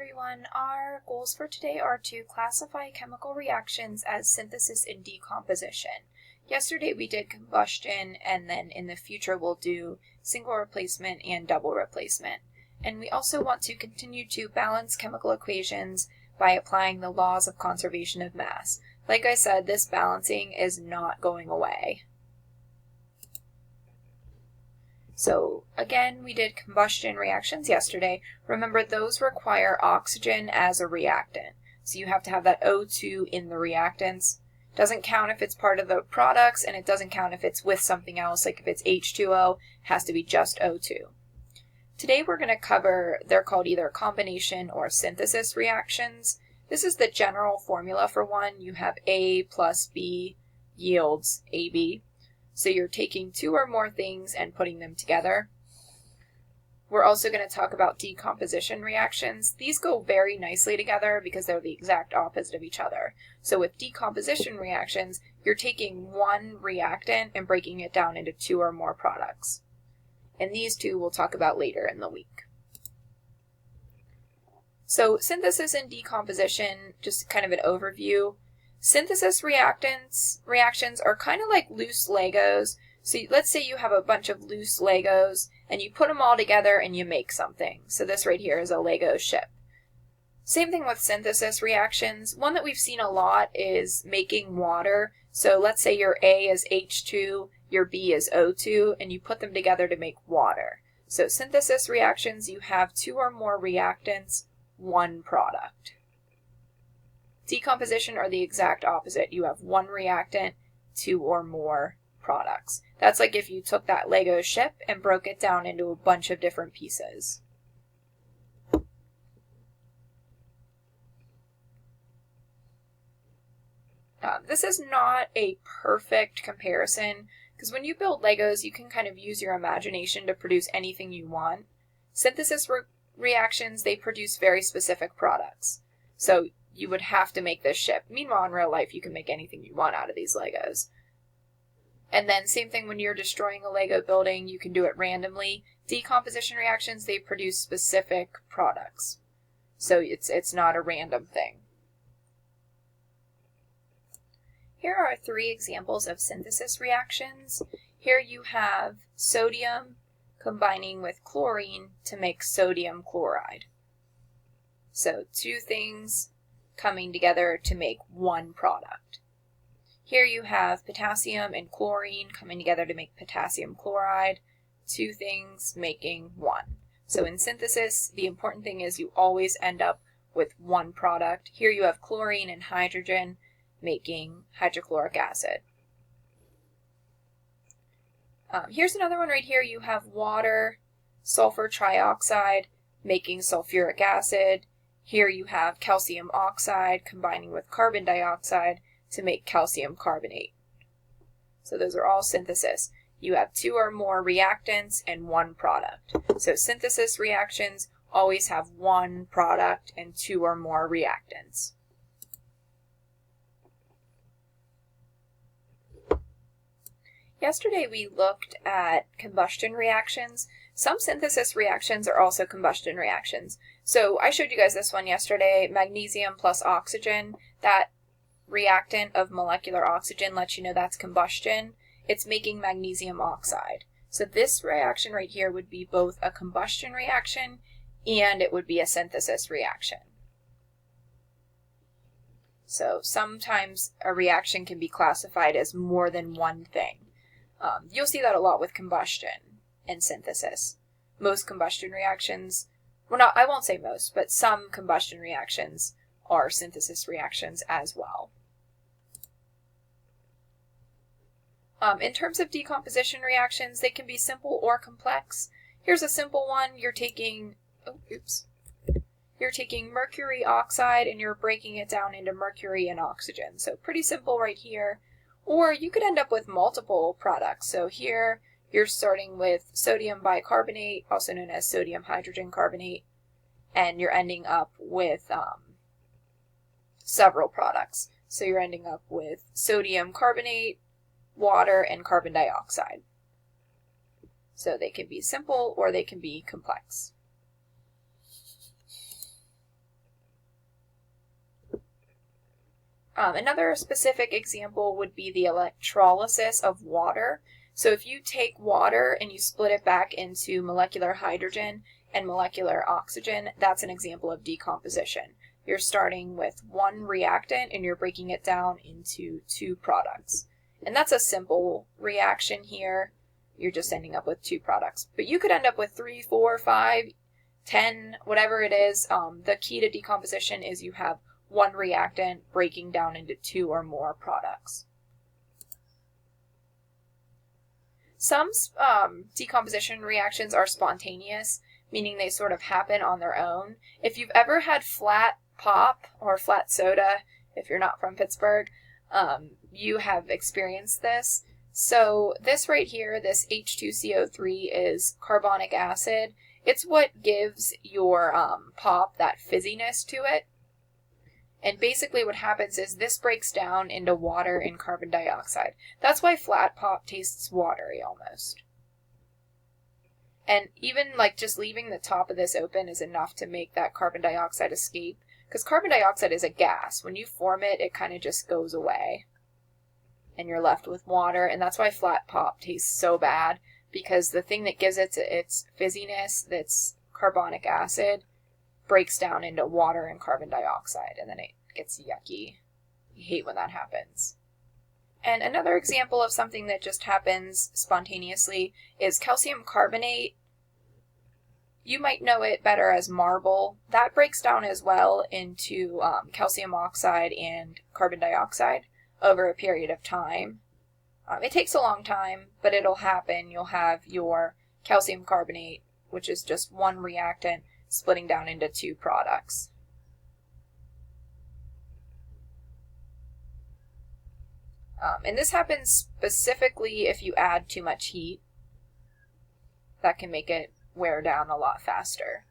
everyone. Our goals for today are to classify chemical reactions as synthesis and decomposition. Yesterday we did combustion, and then in the future we'll do single replacement and double replacement. And we also want to continue to balance chemical equations by applying the laws of conservation of mass. Like I said, this balancing is not going away. So again, we did combustion reactions yesterday. Remember, those require oxygen as a reactant. So you have to have that O2 in the reactants. Doesn't count if it's part of the products, and it doesn't count if it's with something else, like if it's H2O, it has to be just O2. Today we're going to cover, they're called either combination or synthesis reactions. This is the general formula for one. You have A plus B yields AB. So you're taking two or more things and putting them together. We're also going to talk about decomposition reactions. These go very nicely together because they're the exact opposite of each other. So with decomposition reactions, you're taking one reactant and breaking it down into two or more products. And these two we'll talk about later in the week. So synthesis and decomposition, just kind of an overview. Synthesis reactions are kind of like loose Legos. So let's say you have a bunch of loose Legos and you put them all together and you make something. So this right here is a Lego ship. Same thing with synthesis reactions. One that we've seen a lot is making water. So let's say your A is H2, your B is O2, and you put them together to make water. So synthesis reactions, you have two or more reactants, one product. Decomposition are the exact opposite. You have one reactant, two or more products. That's like if you took that Lego ship and broke it down into a bunch of different pieces. This is not a perfect comparison because when you build Legos, you can kind of use your imagination to produce anything you want. Synthesis reactions, they produce very specific products. So you would have to make this ship. Meanwhile, in real life, you can make anything you want out of these Legos. And then same thing when you're destroying a Lego building, you can do it randomly. Decomposition reactions, they produce specific products. So it's not a random thing. Here are three examples of synthesis reactions. Here you have sodium combining with chlorine to make sodium chloride. So two things coming together to make one product. Here you have potassium and chlorine coming together to make potassium chloride, two things making one. So in synthesis, the important thing is you always end up with one product. Here you have chlorine and hydrogen making hydrochloric acid. Here's another one right here. You have water, sulfur trioxide making sulfuric acid. Here you have calcium oxide combining with carbon dioxide to make calcium carbonate. So those are all synthesis. You have two or more reactants and one product. So synthesis reactions always have one product and two or more reactants. Yesterday we looked at combustion reactions. Some synthesis reactions are also combustion reactions. So I showed you guys this one yesterday, magnesium plus oxygen. That reactant of molecular oxygen lets you know that's combustion. It's making magnesium oxide. So this reaction right here would be both a combustion reaction and it would be a synthesis reaction. So sometimes a reaction can be classified as more than one thing. You'll see that a lot with combustion and synthesis. Most combustion reactions, well, I won't say most, but some combustion reactions are synthesis reactions as well. In terms of decomposition reactions, they can be simple or complex. Here's a simple one. You're taking mercury oxide and you're breaking it down into mercury and oxygen. So pretty simple right here. Or you could end up with multiple products. So here you're starting with sodium bicarbonate, also known as sodium hydrogen carbonate, and you're ending up with several products. So you're ending up with sodium carbonate, water, and carbon dioxide. So they can be simple or they can be complex. Another specific example would be the electrolysis of water. So if you take water and you split it back into molecular hydrogen and molecular oxygen, that's an example of decomposition. You're starting with one reactant and you're breaking it down into two products. And that's a simple reaction here. You're just ending up with two products. But you could end up with 3, 4, 5, 10, whatever it is. The key to decomposition is you have one reactant breaking down into two or more products. Some decomposition reactions are spontaneous, meaning they sort of happen on their own. If you've ever had flat pop or flat soda, if you're not from Pittsburgh, you have experienced this. So this right here, this H2CO3 is carbonic acid. It's what gives your pop that fizziness to it. And basically what happens is this breaks down into water and carbon dioxide. That's why flat pop tastes watery almost. And even like just leaving the top of this open is enough to make that carbon dioxide escape. Because carbon dioxide is a gas. When you form it, it kind of just goes away. And you're left with water. And that's why flat pop tastes so bad. Because the thing that gives it its fizziness, that's carbonic acid, breaks down into water and carbon dioxide. And then it gets yucky. You hate when that happens. And another example of something that just happens spontaneously is calcium carbonate. You might know it better as marble. That breaks down as well into calcium oxide and carbon dioxide over a period of time. It takes a long time, but it'll happen. You'll have your calcium carbonate, which is just one reactant, splitting down into two products. And this happens specifically if you add too much heat. That can make it wear down a lot faster.